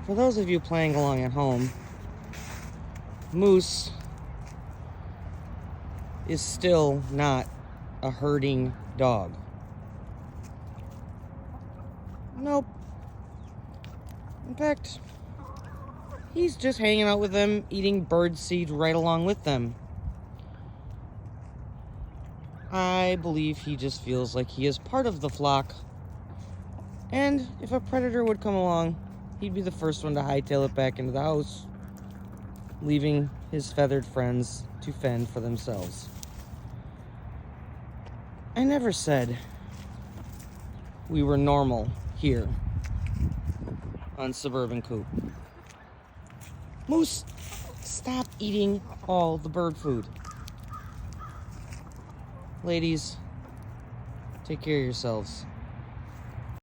for those of you playing along at home, Mousse is still not a herding dog. Nope. In fact, he's just hanging out with them, eating bird seed right along with them. I believe he just feels like he is part of the flock. And if a predator would come along, he'd be the first one to hightail it back into the house, leaving his feathered friends to fend for themselves. I never said we were normal here on Suburban Coop. Mousse, stop eating all the bird food. Ladies, take care of yourselves.